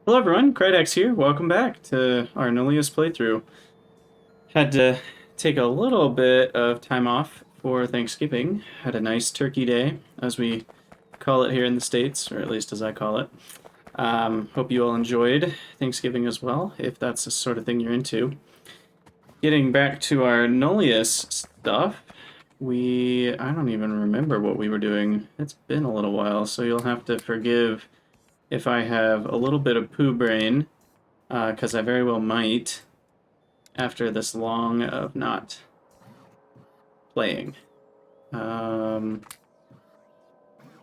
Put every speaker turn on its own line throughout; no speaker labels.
Hello everyone, Krydex here. Welcome back to our Nullius playthrough. Had to take a little bit of time off for Thanksgiving. Had a nice turkey day, as we call it here in the States, or at least as I call it. Hope you all enjoyed Thanksgiving as well, if that's the sort of thing you're into. Getting back to our Nullius stuff, I don't even remember what we were doing. It's been a little while, so you'll have to forgive if I have a little bit of poo brain, because I very well might after this long of not playing. Um,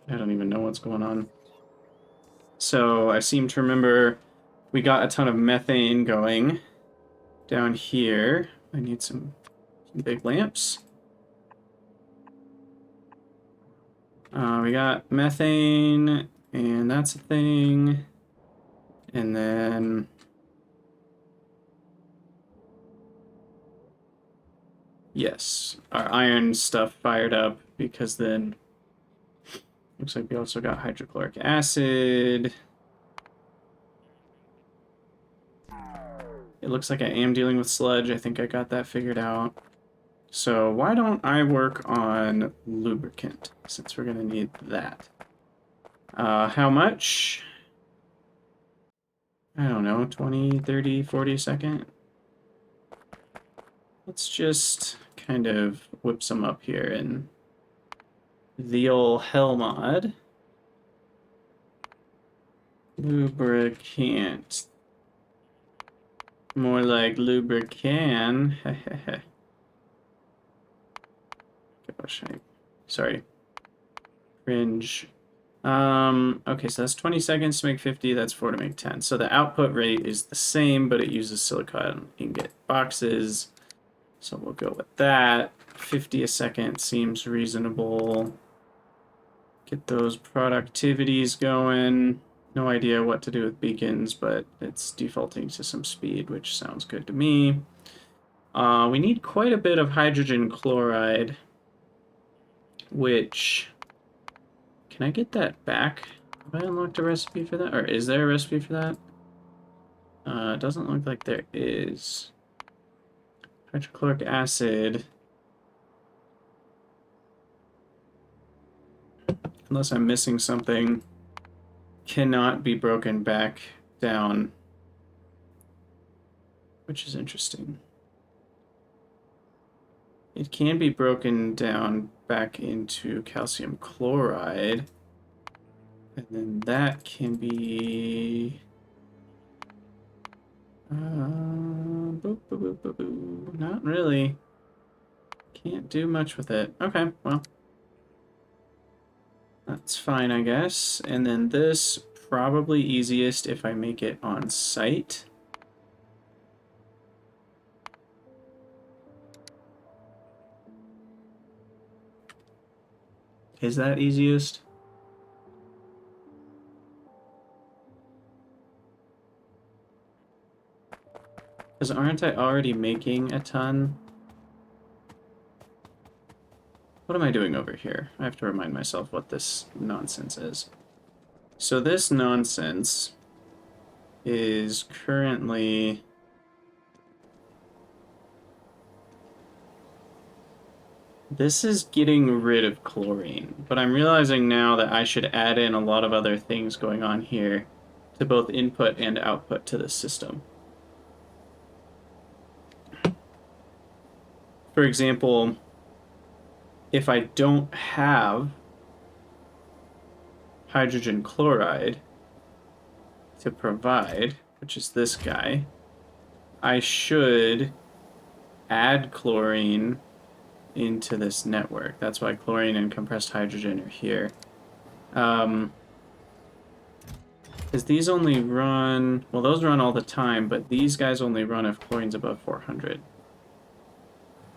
I don't even know what's going on. So I seem to remember we got a ton of methane going down here. I need some big lamps. We got methane, and that's a thing. And then yes, our iron stuff fired up because then looks like we also got hydrochloric acid. It looks like I am dealing with sludge. I think I got that figured out. So why don't I work on lubricant, since we're going to need that. How much? I don't know, 20, 30, 40 second? Let's just kind of whip some up here in the old hell mod. Lubricant. More like lubricant. Gosh, sorry. Cringe. Okay, so that's 20 seconds to make 50, that's 4 to make 10. So the output rate is the same, but it uses silicon ingot boxes. So we'll go with that. 50 a second seems reasonable. Get those productivities going. No idea what to do with beacons, but it's defaulting to some speed, which sounds good to me. We need quite a bit of hydrogen chloride, which... Can I get that back? Have I unlocked a recipe for that? Or is there a recipe for that? It doesn't look like there is. Hydrochloric acid. Unless I'm missing something, cannot be broken back down, which is interesting. It can be broken down back into calcium chloride, and then that can be... boop, boop, boop, boop, boop. Not really. Can't do much with it. Okay, well. That's fine, I guess. And then this, probably easiest if I make it on site. Is that easiest? Because aren't I already making a ton? What am I doing over here? I have to remind myself what this nonsense is. So this nonsense is currently... This is getting rid of chlorine, but I'm realizing now that I should add in a lot of other things going on here to both input and output to the system. For example, if I don't have hydrogen chloride to provide, which is this guy, I should add chlorine into this network. That's why chlorine and compressed hydrogen are here. Because these only run, well, those run all the time, but these guys only run if chlorine's above 400.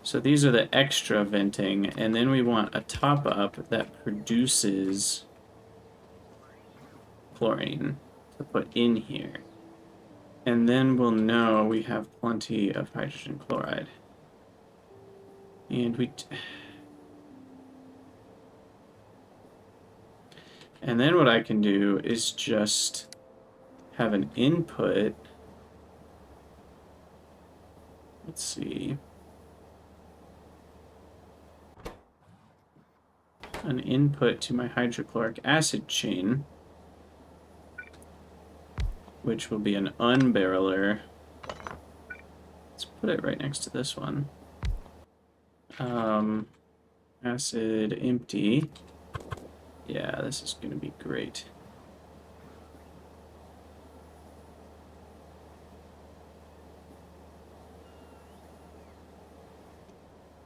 So these are the extra venting, and then we want a top-up that produces chlorine to put in here. And then we'll know we have plenty of hydrogen chloride. And and then what I can do is just have an input. Let's see. An input to my hydrochloric acid chain, which will be an unbarreler. Let's put it right next to this one. Acid empty. Yeah, this is going to be great.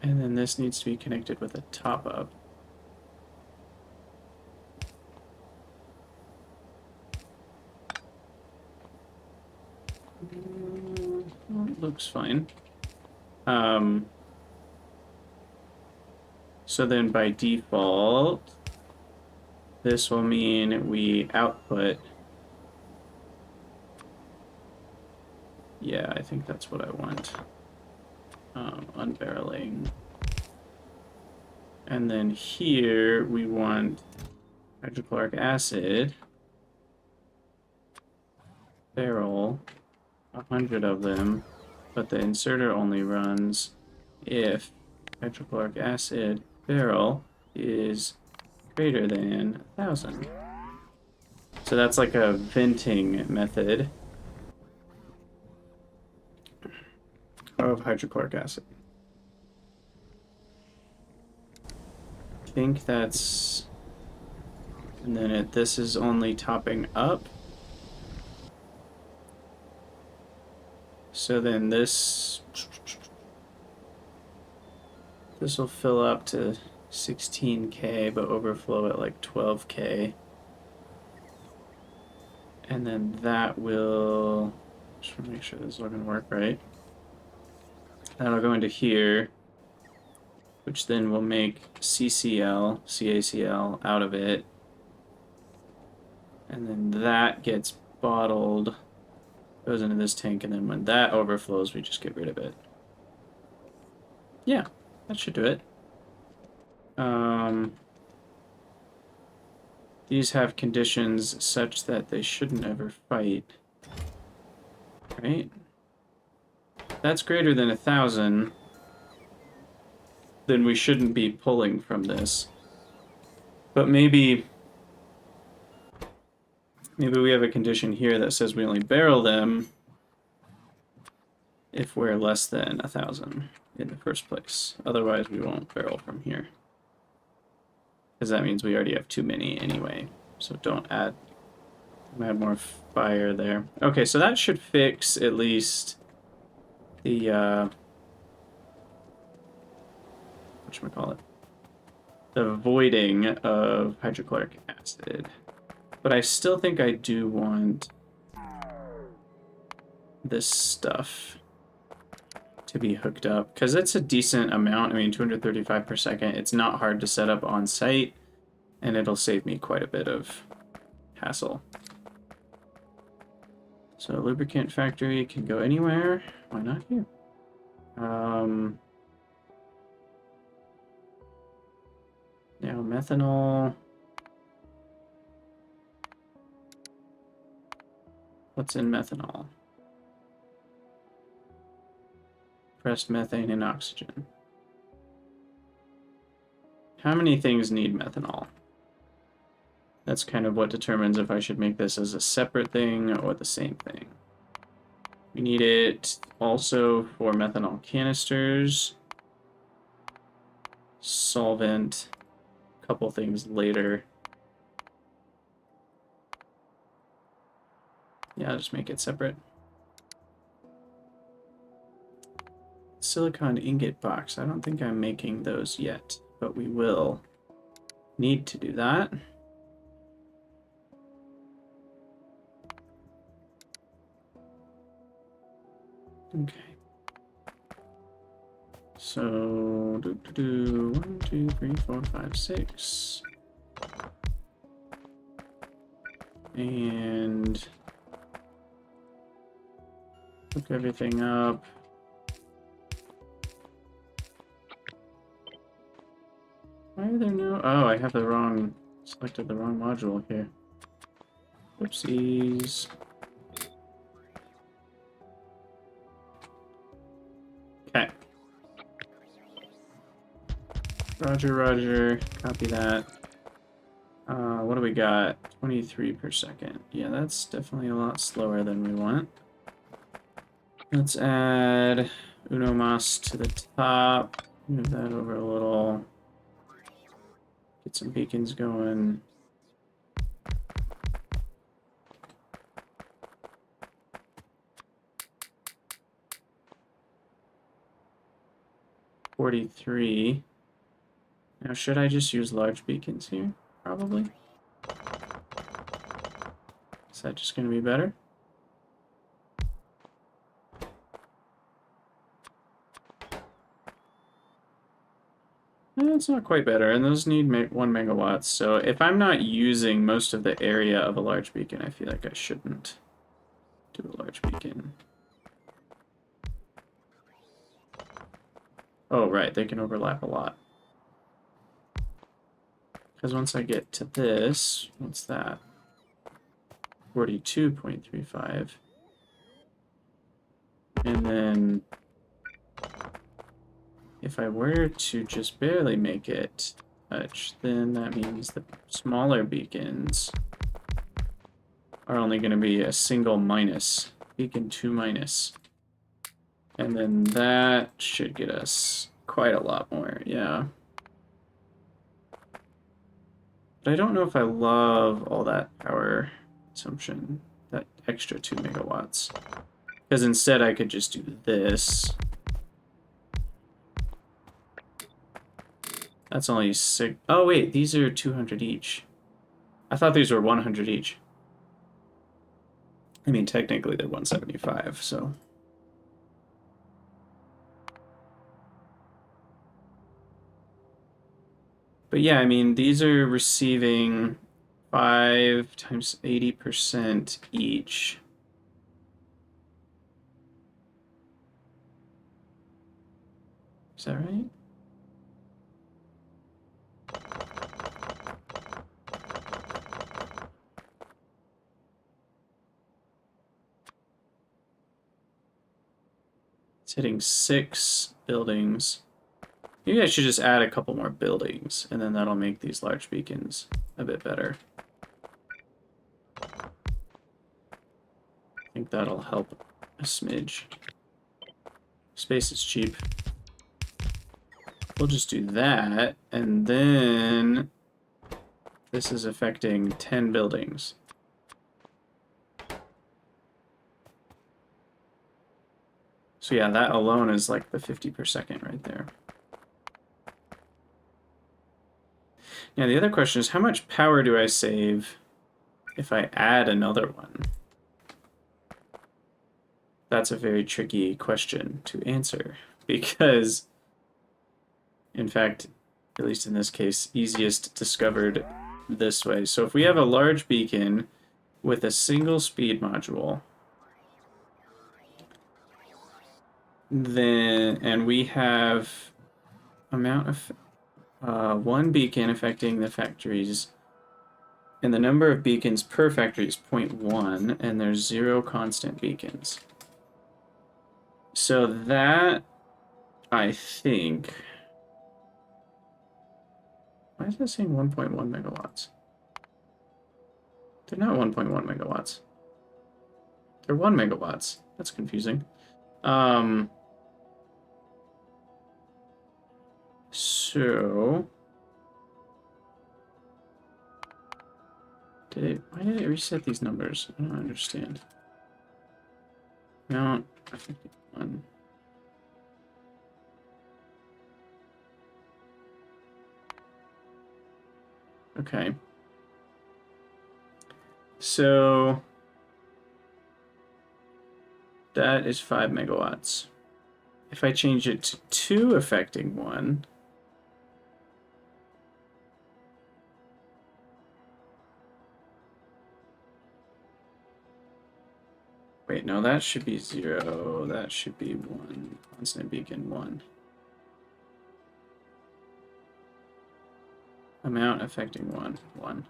And then this needs to be connected with a top-up. Looks fine. So then by default, this will mean we output. Yeah, I think that's what I want. Unbarreling. And then here we want hydrochloric acid. Barrel. 100 of them. But the inserter only runs if hydrochloric acid barrel is greater than 1,000. So that's like a venting method of hydrochloric acid. I think that's... And then this is only topping up. So then this will fill up to 16K, but overflow at like 12K. And then that will... Just want to make sure this is all going to work right. That'll go into here, which then will make CaCl out of it. And then that gets bottled, goes into this tank, and then when that overflows, we just get rid of it. Yeah, that should do it. These have conditions such that they shouldn't ever fight. Right? That's greater than 1,000. Then we shouldn't be pulling from this. But maybe we have a condition here that says we only barrel them if we're less than 1,000 in the first place. Otherwise, we won't barrel from here. Because that means we already have too many anyway. So don't add more fire there. Okay, so that should fix at least the whatchamacallit? The voiding of hydrochloric acid. But I still think I do want this stuff to be hooked up, because it's a decent amount. I mean, 235 per second. It's not hard to set up on site, and it'll save me quite a bit of hassle. So lubricant factory can go anywhere. Why not here? Now methanol. What's in methanol? Compressed methane and oxygen. How many things need methanol? That's kind of what determines if I should make this as a separate thing or the same thing. We need it also for methanol canisters, solvent, a couple things later. Yeah, I'll just make it separate. Silicon ingot box. I don't think I'm making those yet, but we will need to do that. Okay. So, 1, 2, 3, 4, 5, 6. And hook everything up. Why are there no... Oh, I have selected the wrong module here. Whoopsies. Roger, roger. Copy that. What do we got? 23 per second. Yeah, that's definitely a lot slower than we want. Let's add Uno Mas to the top. Move that over a little. Get some beacons going. $43. Now, should I just use large beacons here? Probably. Is that just going to be better? It's not quite better, and those need 1 megawatts. So if I'm not using most of the area of a large beacon, I feel like I shouldn't do a large beacon. Oh, right, they can overlap a lot. Because once I get to this, what's that? 42.35. And then if I were to just barely make it touch, then that means the smaller beacons are only going to be a single minus. Beacon 2 minus. And then that should get us quite a lot more, yeah. But I don't know if I love all that power consumption, that extra 2 megawatts. Because instead I could just do this. That's only 6. Oh, wait, these are 200 each. I thought these were 100 each. I mean, technically they're 175, so. But yeah, I mean, these are receiving 5 times 80% each. Is that right? It's hitting 6 buildings. Maybe I should just add a couple more buildings, and then that'll make these large beacons a bit better. I think that'll help a smidge. Space is cheap. We'll just do that, and then this is affecting 10 buildings. So yeah, that alone is like the 50 per second right there. Now the other question is, how much power do I save if I add another one? That's a very tricky question to answer, because, in fact, at least in this case, easiest discovered this way. So if we have a large beacon with a single speed module, then, and we have amount of 1 beacon affecting the factories, and the number of beacons per factory is 0.1, and there's 0 constant beacons. So that, I think... Why is that saying 1.1 megawatts? They're not 1.1 megawatts. They're 1 megawatts. That's confusing. So... Why did it reset these numbers? I don't understand. No, I think one. Okay. So that is 5 megawatts. If I change it to 2 affecting 1, wait, no, that should be 0. That should be 1. Constant beacon 1. Amount affecting 1. 1.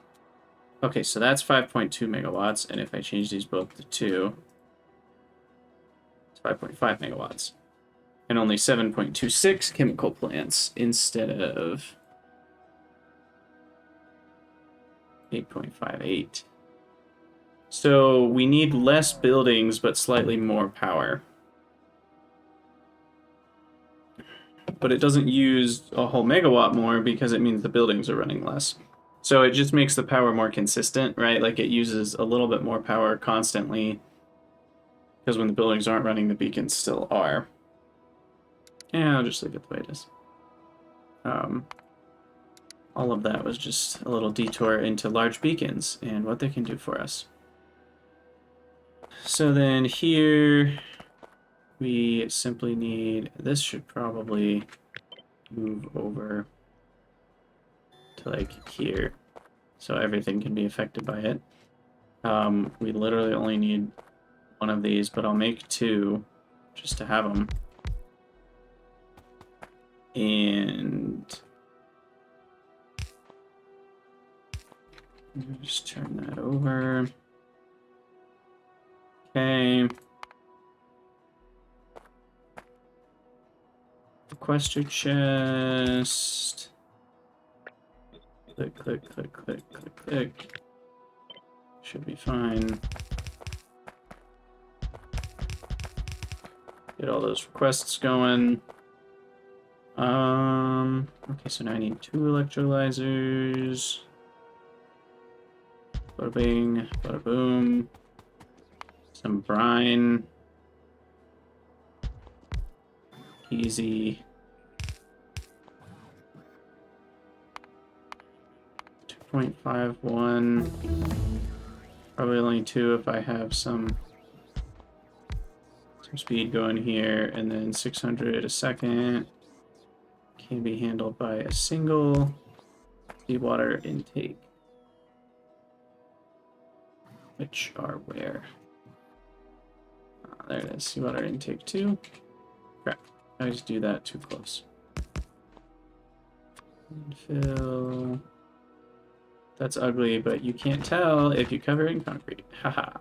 Okay, so that's 5.2 megawatts, and if I change these both to 2, it's 5.5 megawatts. and only 7.26 chemical plants instead of 8.58. So we need less buildings, but slightly more power. But it doesn't use a whole megawatt more because it means the buildings are running less. So it just makes the power more consistent, right? Like it uses a little bit more power constantly because when the buildings aren't running, the beacons still are. Yeah, I'll just leave it the way it is. All of that was just a little detour into large beacons and what they can do for us. So then here we simply need, this should probably move over to like here so everything can be affected by it. We literally only need one of these, but I'll make two just to have them. And just turn that over. Okay. Requester chest. Click, click, click, click, click, click. Should be fine. Get all those requests going. Okay, so now I need 2 electrolyzers. Bada bing, bada boom. Some brine. Easy. 2.51. Probably only 2 if I have some speed going here, and then 600 a second can be handled by a single seawater intake. Which are where? There it is, seawater intake 2. Crap, I just do that too close. Fill. That's ugly, but you can't tell if you cover it in concrete. Haha.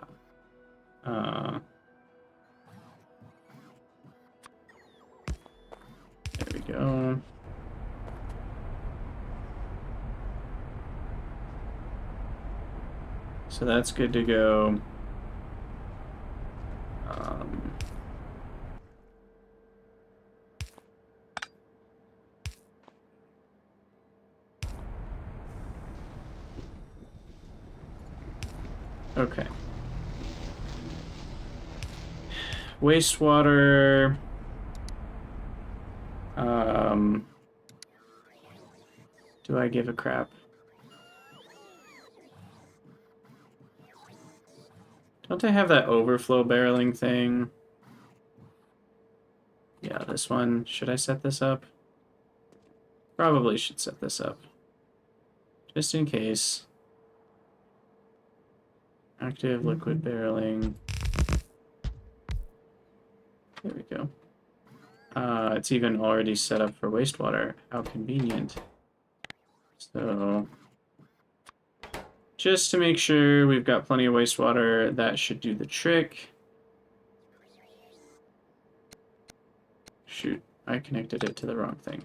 There we go. So that's good to go. Okay. Wastewater. Do I give a crap? Don't they have that overflow barreling thing? Yeah, this one. Should I set this up? Probably should set this up. Just in case. Active liquid barreling. There we go. It's even already set up for wastewater. How convenient. So, just to make sure we've got plenty of wastewater, that should do the trick. Shoot, I connected it to the wrong thing.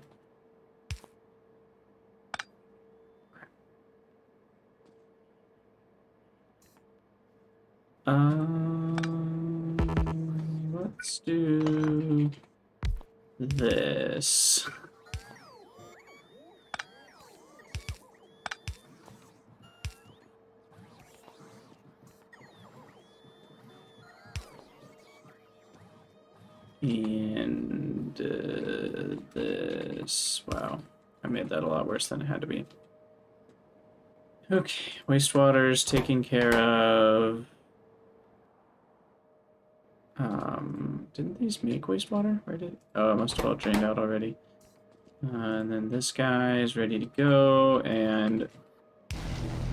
Let's do this. And this. Wow, I made that a lot worse than it had to be. Okay, wastewater's taken care of. Didn't these make wastewater? Where did? Oh, it must have all drained out already. And then this guy is ready to go, and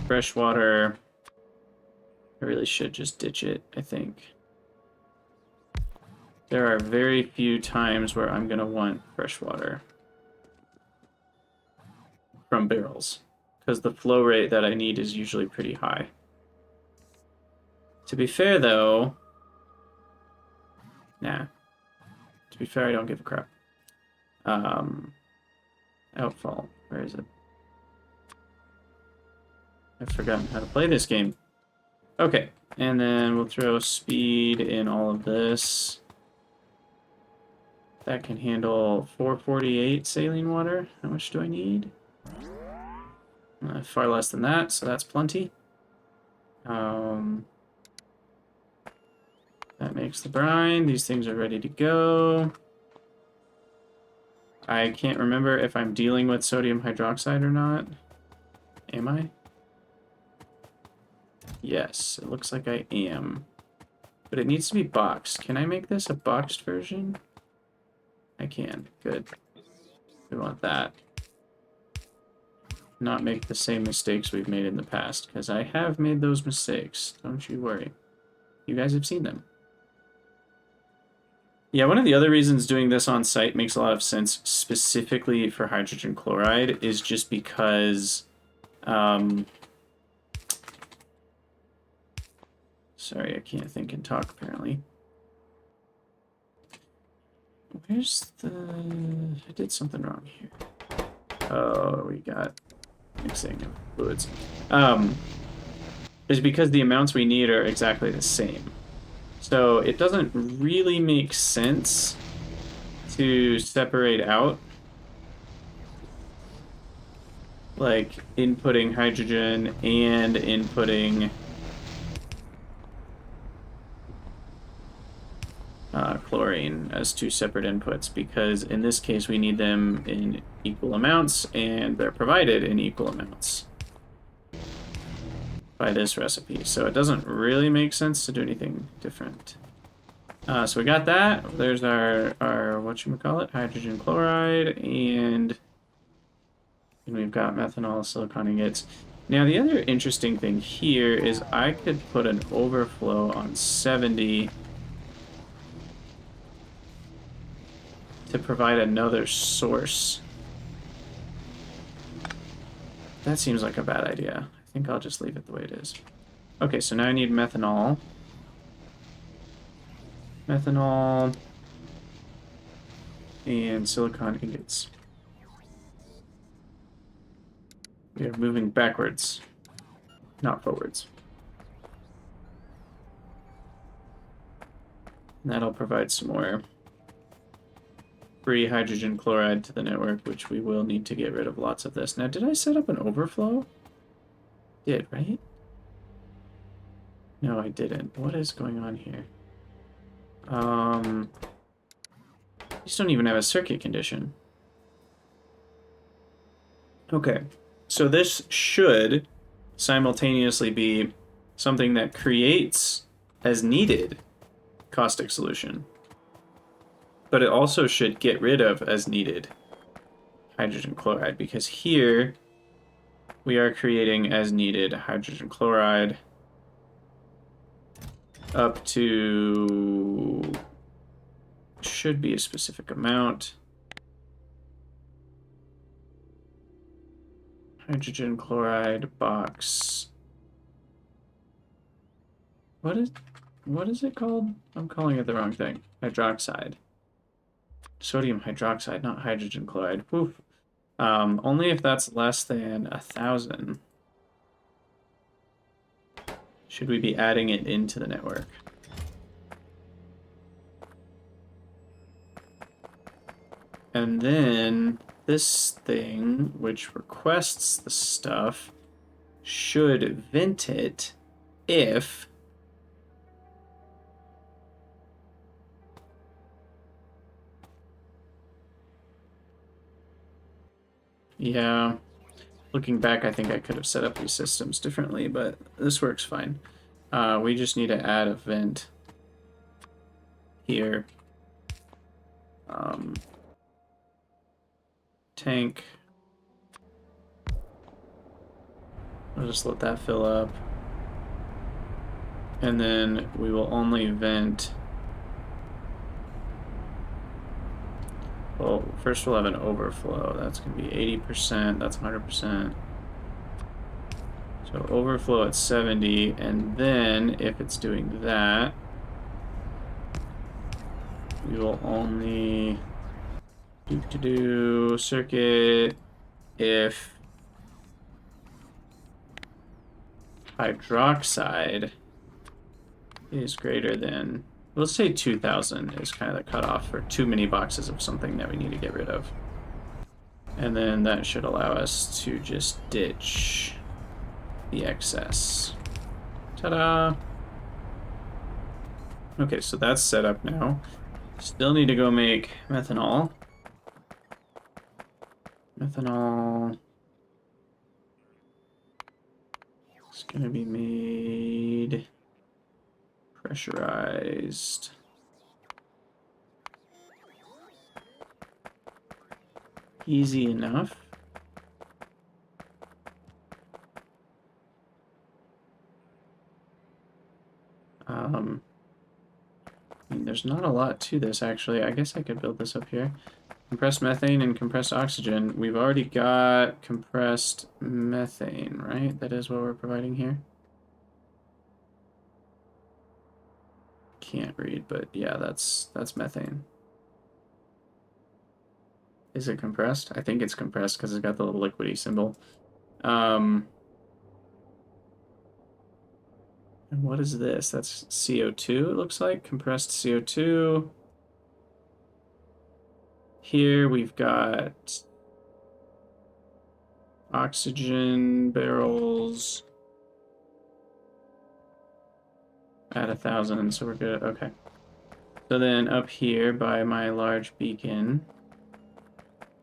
freshwater. I really should just ditch it, I think. There are very few times where I'm going to want freshwater from barrels, because the flow rate that I need is usually pretty high. To be fair, though, nah. To be fair, I don't give a crap. Outfall. Where is it? I've forgotten how to play this game. Okay, and then we'll throw speed in all of this. That can handle 448 saline water. How much do I need? Far less than that, so that's plenty. That makes the brine. These things are ready to go. I can't remember if I'm dealing with sodium hydroxide or not. Am I? Yes, it looks like I am. But it needs to be boxed. Can I make this a boxed version? I can. Good. We want that. Not make the same mistakes we've made in the past, because I have made those mistakes. Don't you worry. You guys have seen them. Yeah, one of the other reasons doing this on site makes a lot of sense specifically for hydrogen chloride is just because... sorry, I can't think and talk, apparently. Where's the... I did something wrong here. Oh, we got mixing of fluids. Is because the amounts we need are exactly the same. So it doesn't really make sense to separate out, like, inputting hydrogen and inputting chlorine as two separate inputs, because in this case we need them in equal amounts, and they're provided in equal amounts by this recipe. So it doesn't really make sense to do anything different. So we got that. There's our whatchamacallit, hydrogen chloride, and we've got methanol, silicon ingots. Now the other interesting thing here is I could put an overflow on 70 to provide another source. That seems like a bad idea. I think I'll just leave it the way it is. Okay, so now I need methanol. Methanol and silicon ingots. We are moving backwards, not forwards. And that'll provide some more free hydrogen chloride to the network, which we will need to get rid of lots of this. Now, did I set up an overflow? Did, right? No, I didn't. What is going on here? These don't even have a circuit condition. Okay, so this should simultaneously be something that creates as needed caustic solution, but it also should get rid of as needed hydrogen chloride, because here we are creating as needed hydrogen chloride up to, should be a specific amount. Hydrogen chloride box. What is it called? I'm calling it the wrong thing. Hydroxide. Sodium hydroxide, not hydrogen chloride. Woof. Only if that's less than 1,000 should we be adding it into the network. And then this thing, which requests the stuff, should vent it if yeah, looking back, I think I could have set up these systems differently, but this works fine. We just need to add a vent here. Tank. I'll just let that fill up. And then we will only vent. Well, first we'll have an overflow. That's going to be 80%. That's 100%. So overflow at 70. And then if it's doing that, we will only do circuit if hydroxide is greater than, let's say 2000 is kind of the cutoff for too many boxes of something that we need to get rid of. And then that should allow us to just ditch the excess. Ta-da! Okay, so that's set up now. Still need to go make methanol. Methanol is going to be made pressurized. Easy enough. I mean, there's not a lot to this, actually. I guess I could build this up here. Compressed methane and compressed oxygen. We've already got compressed methane, right? That is what we're providing here. Can't read, but yeah, that's methane. Is it compressed? I think it's compressed because it's got the little liquidy symbol. And what is this? That's CO2, it looks like. Compressed CO2. Here we've got oxygen barrels at 1,000, so we're good. Okay. So then up here by my large beacon,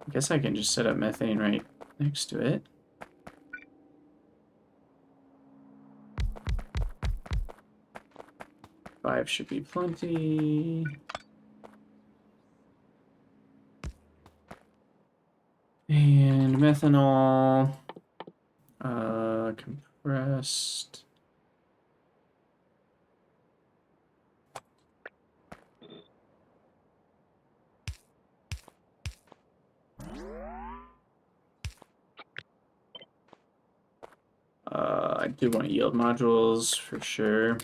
I guess I can just set up methane right next to it. Five should be plenty. And methanol, compressed. I do want yield modules for sure.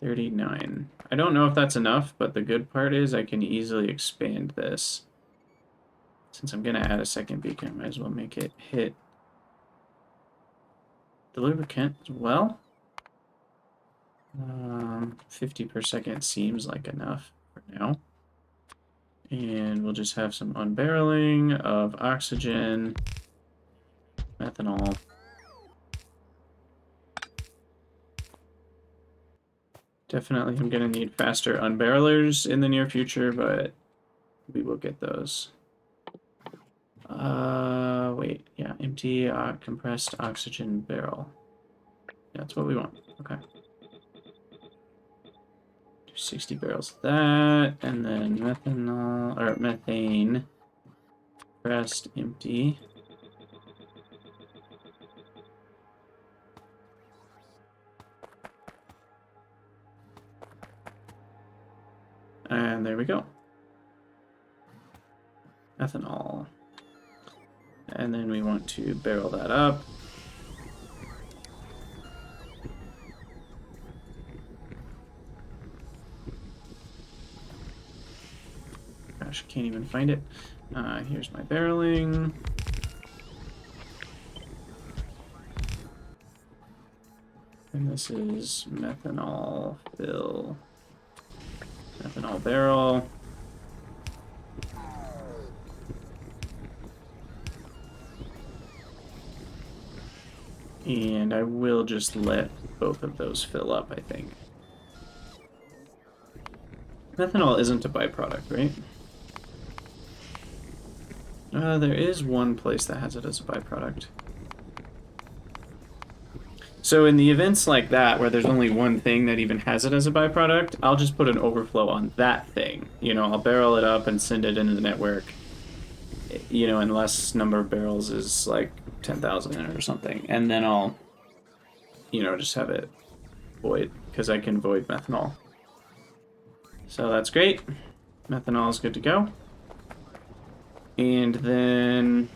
$39. I don't know if that's enough, but the good part is I can easily expand this. Since I'm going to add a second beacon, I might as well make it hit the lubricant as well. 50 per second seems like enough for now. And we'll just have some unbarreling of oxygen, methanol. Definitely I'm going to need faster unbarrelers in the near future, but we will get those. Wait, yeah, empty compressed oxygen barrel. That's what we want. Okay. Do 60 barrels of that, and then methanol, or methane, compressed, empty. And there we go. Ethanol. And then we want to barrel that up. Gosh, can't even find it. Here's my barreling. And this is methanol fill. Methanol barrel. And I will just let both of those fill up, I think. Methanol isn't a byproduct, right? There is one place that has it as a byproduct. So in the events like that, where there's only one thing that even has it as a byproduct, I'll just put an overflow on that thing. You know, I'll barrel it up and send it into the network. You know, unless number of barrels is like 10,000 or something. And then I'll, you know, just have it void, because I can void methanol. So that's great. Methanol is good to go. And then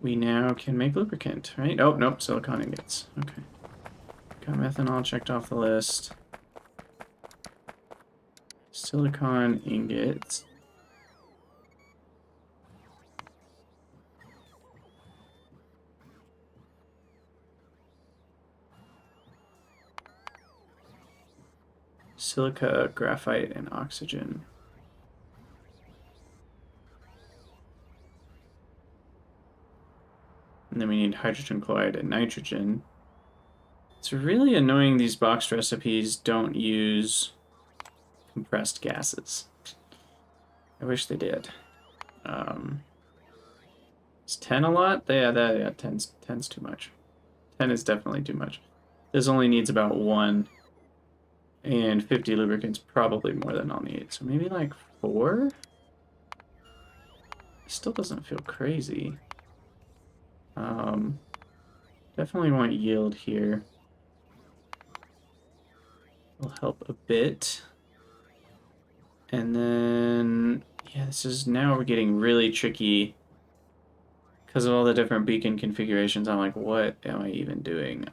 we now can make lubricant, right? Oh, nope, silicon ingots. Okay. Got methanol checked off the list. Silicon ingots. Silica, graphite, and oxygen. And then we need hydrogen chloride and nitrogen. It's really annoying these boxed recipes don't use compressed gases. I wish they did. Is 10 a lot? Yeah, 10's too much. 10 is definitely too much. This only needs about 1. And 50 lubricants, probably more than I'll need. So maybe like 4? Still doesn't feel crazy. Definitely want yield here. Will help a bit. And then, yeah, this is, now we're getting really tricky because of all the different beacon configurations. I'm like, what am I even doing?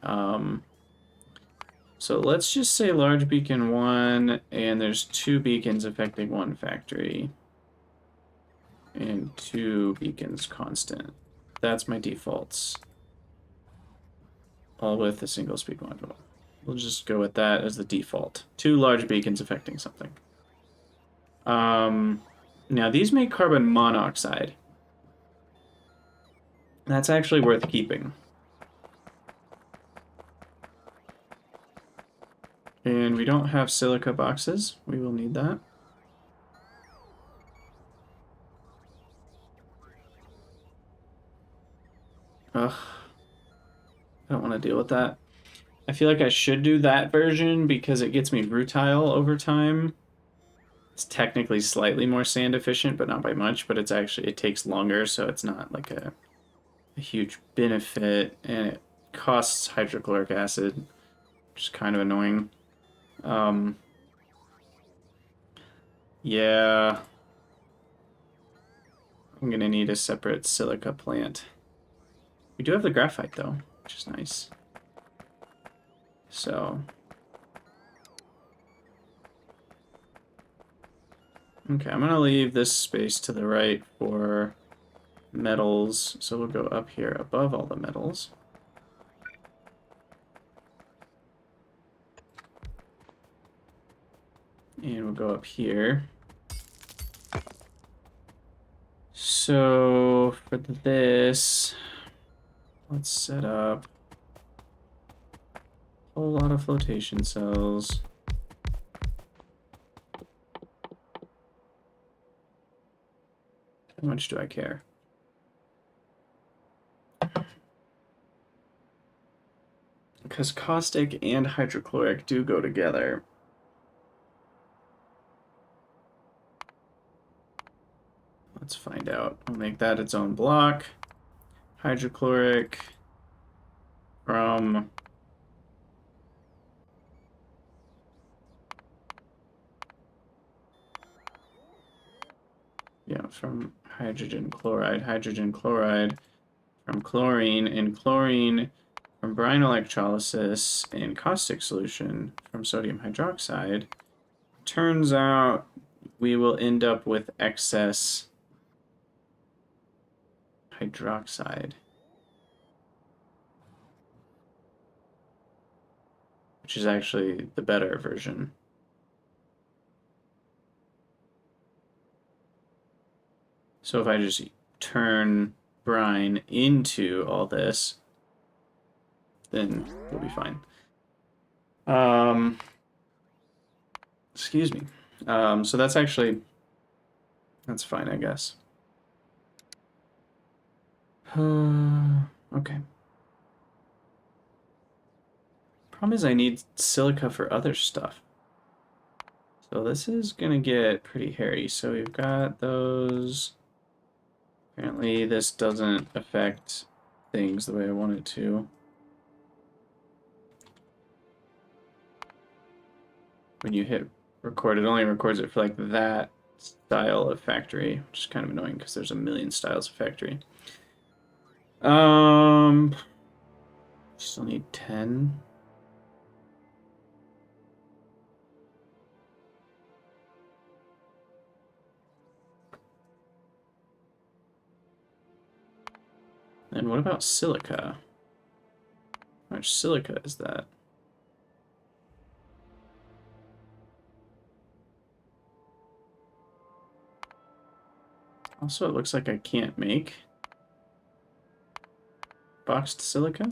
So let's just say large beacon 1, and there's 2 beacons affecting 1 factory. And 2 beacons constant. That's my defaults. All with a single speed module. We'll just go with that as the default. 2 large beacons affecting something. Now these make carbon monoxide. That's actually worth keeping. And we don't have silica boxes. We will need that. Ugh. I don't want to deal with that. I feel like I should do that version because it gets me rutile over time. It's technically slightly more sand efficient, but not by much, but it's actually, it takes longer, so it's not like a huge benefit, and it costs hydrochloric acid, which is kind of annoying. Yeah. I'm gonna need a separate silica plant. We do have the graphite though, which is nice. So. Okay, I'm gonna leave this space to the right for metals, so we'll go up here above all the metals. And we'll go up here. So for this, let's set up a whole lot of flotation cells. How much do I care? Because caustic and hydrochloric do go together. Let's find out. I'll make that its own block. Hydrochloric from from hydrogen chloride from chlorine, and chlorine from brine electrolysis, and caustic solution from sodium hydroxide. Turns out we will end up with excess hydroxide, which is actually the better version. So if I just turn brine into all this, then we'll be fine. Excuse me. So that's actually, that's fine, I guess. Okay. Problem is I need silica for other stuff. So this is gonna get pretty hairy. So we've got those. Apparently this doesn't affect things the way I want it to. When you hit record, it only records it for like that style of factory, which is kind of annoying because there's a million styles of factory. Still need 10. And what about silica? How much silica is that? Also, it looks like I can't make boxed silica.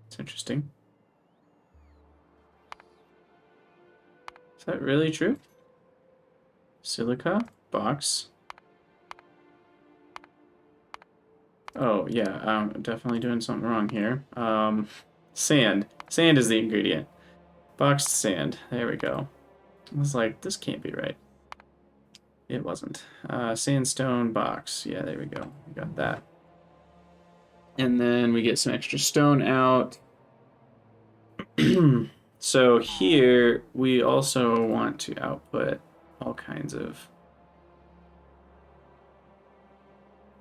It's interesting. Is that really true? Silica, box. Oh, yeah, I'm definitely doing something wrong here. Sand. Sand is the ingredient. Boxed sand. There we go. I was like, this can't be right. It wasn't. Sandstone box. Yeah, there we go. We got that. And then we get some extra stone out. So here, we also want to output all kinds of...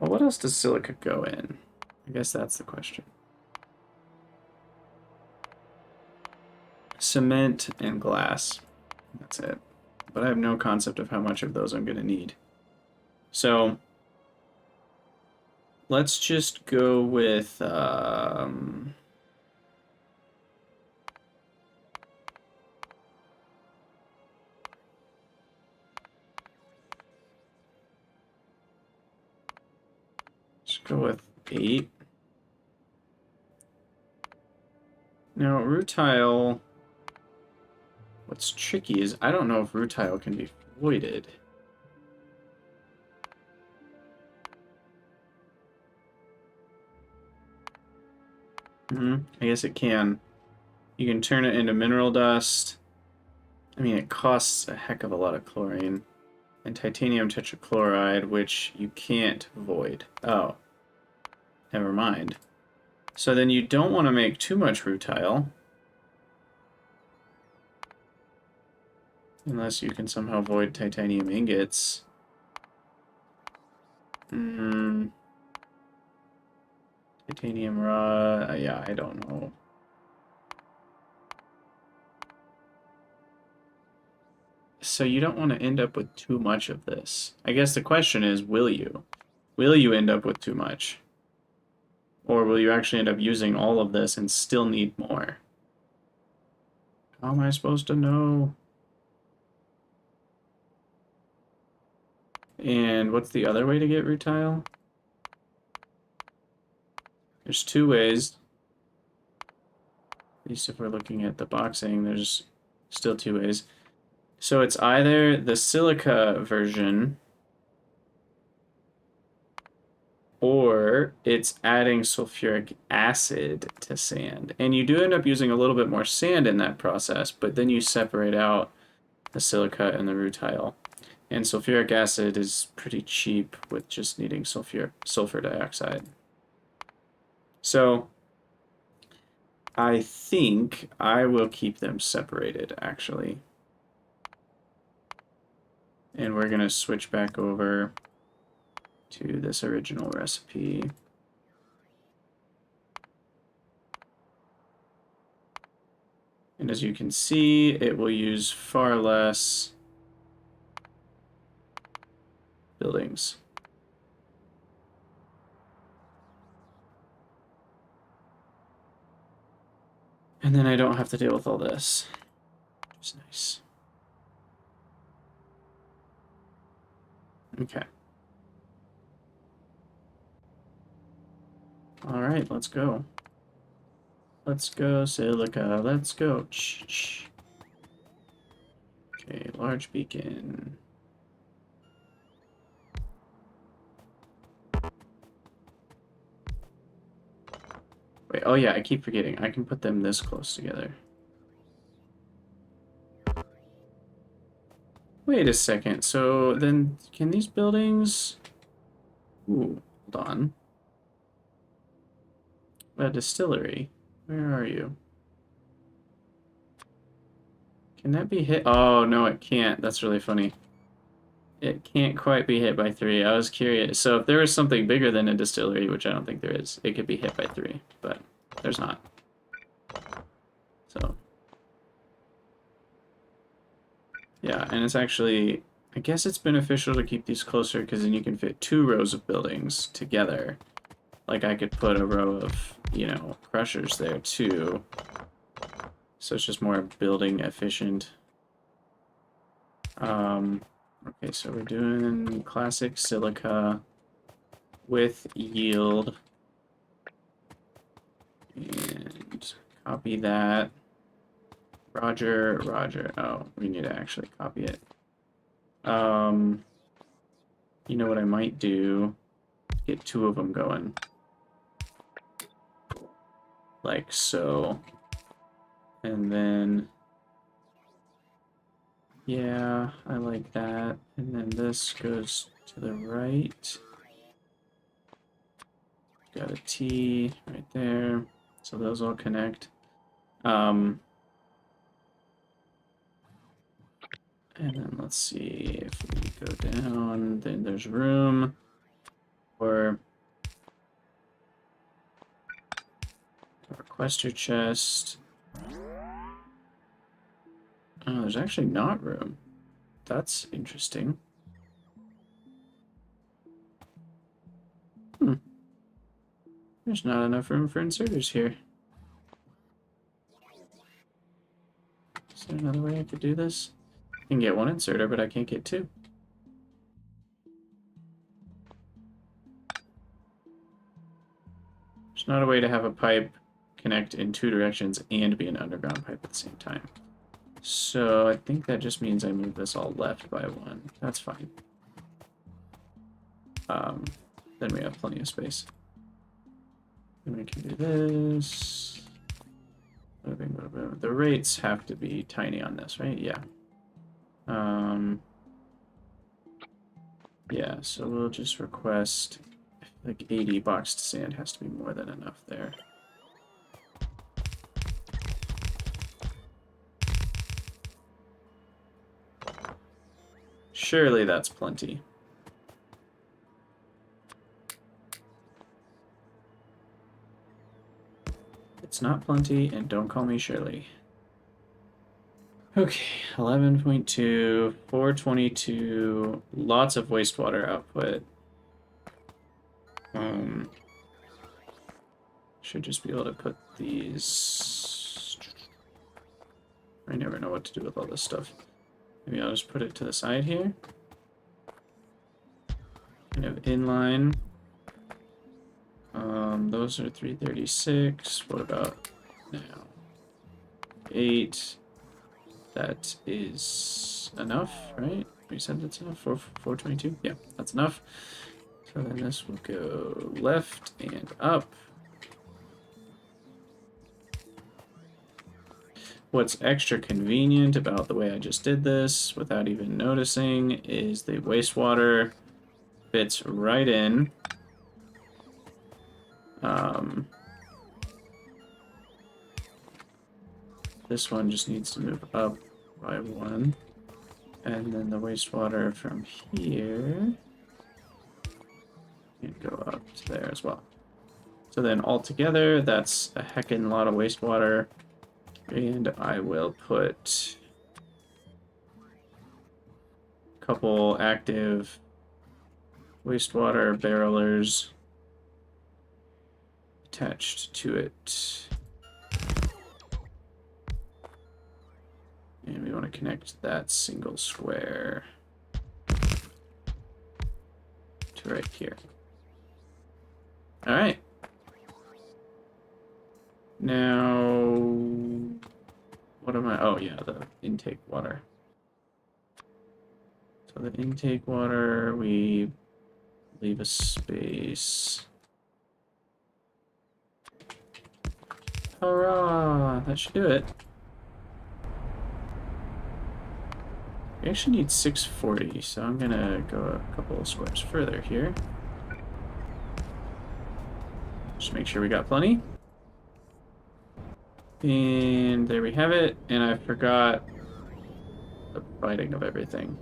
Well, what else does silica go in? I guess that's the question. Cement and glass. That's it. But I have no concept of how much of those I'm going to need. So let's just go with... let's go with 8. Now, rutile... What's tricky is I don't know if rutile can be voided. I guess it can. You can turn it into mineral dust. I mean, it costs a heck of a lot of chlorine. And titanium tetrachloride, which you can't void. Oh. Never mind. So then you don't want to make too much rutile. Unless you can somehow void titanium ingots. Titanium raw... yeah, I don't know. So you don't want to end up with too much of this. I guess the question is, will you? Will you end up with too much? Or will you actually end up using all of this and still need more? How am I supposed to know? And what's the other way to get rutile? There's 2 ways. At least if we're looking at the boxing, there's still 2 ways. So it's either the silica version, or it's adding sulfuric acid to sand. And you do end up using a little bit more sand in that process, but then you separate out the silica and the rutile. And sulfuric acid is pretty cheap with just needing sulfur dioxide. So I think I will keep them separated, actually. And we're going to switch back over to this original recipe. And as you can see, it will use far less buildings. And then I don't have to deal with all this, which is nice. Okay. All right, let's go. Let's go, silica. Let's go. Okay, large beacon. Wait, oh yeah, I keep forgetting. I can put them this close together. Wait a second. So then, can these buildings... Ooh, hold on. A distillery. Where are you? Can that be hit? Oh, no, it can't. That's really funny. It can't quite be hit by 3. I was curious. So if there was something bigger than a distillery, which I don't think there is, it could be hit by 3, but there's not. So yeah, and it's actually, I guess it's beneficial to keep these closer because then you can fit 2 rows of buildings together. Like I could put a row of, you know, crushers there too. So it's just more building efficient. Okay, so we're doing classic silica with yield. And copy that. Roger, Roger. Oh, we need to actually copy it. You know what I might do? Get 2 of them going. Like so. And then... yeah, I like that. And then this goes to the right. Got a T right there. So those all connect. And then let's see if we go down, then there's room for a requester chest. Oh, there's actually not room. That's interesting. There's not enough room for inserters here. Is there another way I could do this? I can get 1 inserter, but I can't get 2. There's not a way to have a pipe connect in 2 directions and be an underground pipe at the same time. So I think that just means I move this all left by 1. That's fine. Then we have plenty of space. And we can do this. The rates have to be tiny on this, right? Yeah. Yeah, so we'll just request like 80 boxed sand has to be more than enough there. Surely that's plenty. It's not plenty, and don't call me Shirley. Okay, 11.2, 422, lots of wastewater output. Should just be able to put these... I never know what to do with all this stuff. Maybe I'll just put it to the side here. Kind of inline. Those are 336. What about now? 8. That is enough, right? We said that's enough. 422. Yeah, that's enough. So then this will go left and up. What's extra convenient about the way I just did this, without even noticing, is the wastewater fits right in. This one just needs to move up by 1. And then the wastewater from here can go up to there as well. So then altogether, that's a heckin' lot of wastewater. And I will put a couple active wastewater barrelers attached to it. And we want to connect that single square to right here. All right. Now, what am I? Oh, yeah, the intake water. So the intake water, we leave a space. Hurrah! That should do it. We actually need 640, so I'm gonna go a couple of squares further here. Just make sure we got plenty. And there we have it, and I forgot the writing of everything.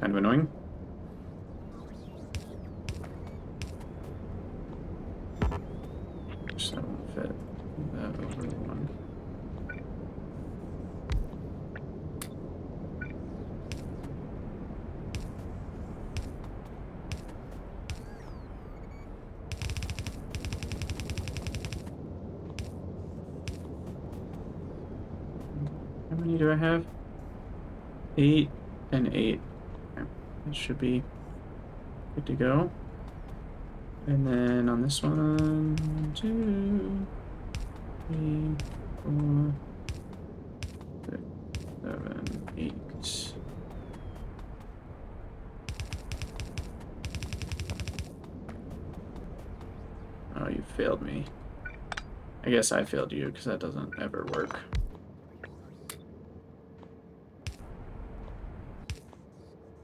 Kind of annoying. Just that won't fit. That over one. How many do I have? 8 and 8. Okay. That should be good to go. And then on this one, 2, 3, 4, 6, 7, 8. Oh, you failed me. I guess I failed you because that doesn't ever work.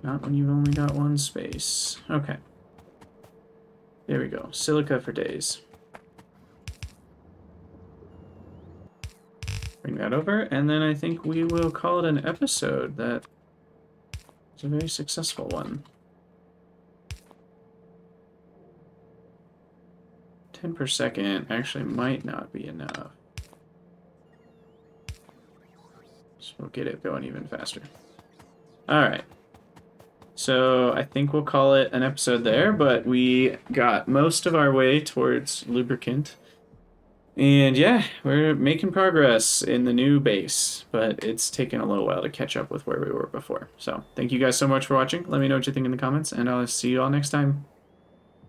Not when you've only got one space. Okay. There we go. Silica for days. Bring that over, and then I think we will call it an episode. That is a very successful one. 10 per second actually might not be enough. So we'll get it going even faster. Alright. So I think we'll call it an episode there, but we got most of our way towards lubricant. And yeah, we're making progress in the new base, but it's taken a little while to catch up with where we were before. So thank you guys so much for watching. Let me know what you think in the comments, and I'll see you all next time.